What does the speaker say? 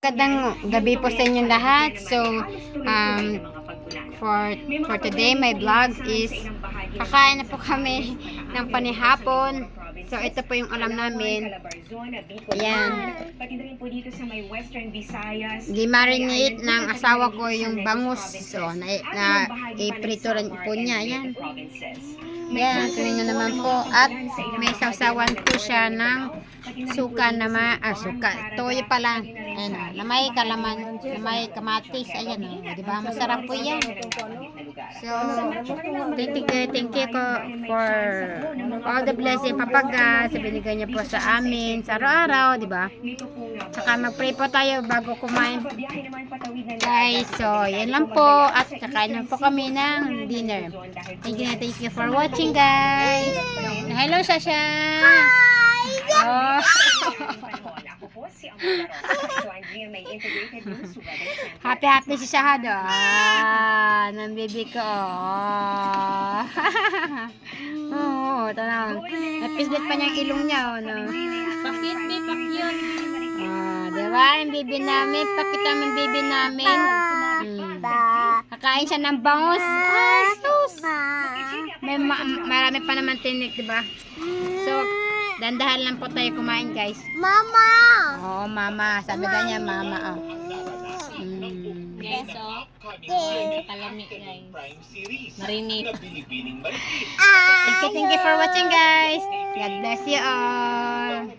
Magandang gabi po sa inyong lahat. So, for today, my vlog is kakain na po kami ng panihapon. So, ito po yung alam namin. Ayan. Di-marinate ng asawa ko yung bangus. So, i-prito rin po niya. Ayan. Ayan, tingnan nyo naman po. At may sausawan po siya ng suka na suka. Toyo pa lang. Ayan, na may kalaman, na may kamatis. Ayan, diba? Masarap po yan. So, thank you ko for all the blessing papagas. Binigay niya po sa amin sa araw-araw, diba? Saka mag-pray po tayo bago kumain. Guys, so, yan lang po. At kakain na po kami ng dinner. Thank you for watching, guys. Hello, Sasha. Hi! Oh. Happy si Shahado. Ng baby ko. Oo, tanong. Napislit pa niyang ilong niya. No? Pakit, pakit. Diba? Yung baby namin. Pakita mo yung baby namin. Kakain siya ng bangus. Sus! Marami pa naman tinik, diba? So, dandahan lang po tayo kumain, guys. Mama! Oo, mama. Sabi ka niya, mama. Guys, sa kalami, guys. Marinate. Thank you for watching, guys. God bless you all.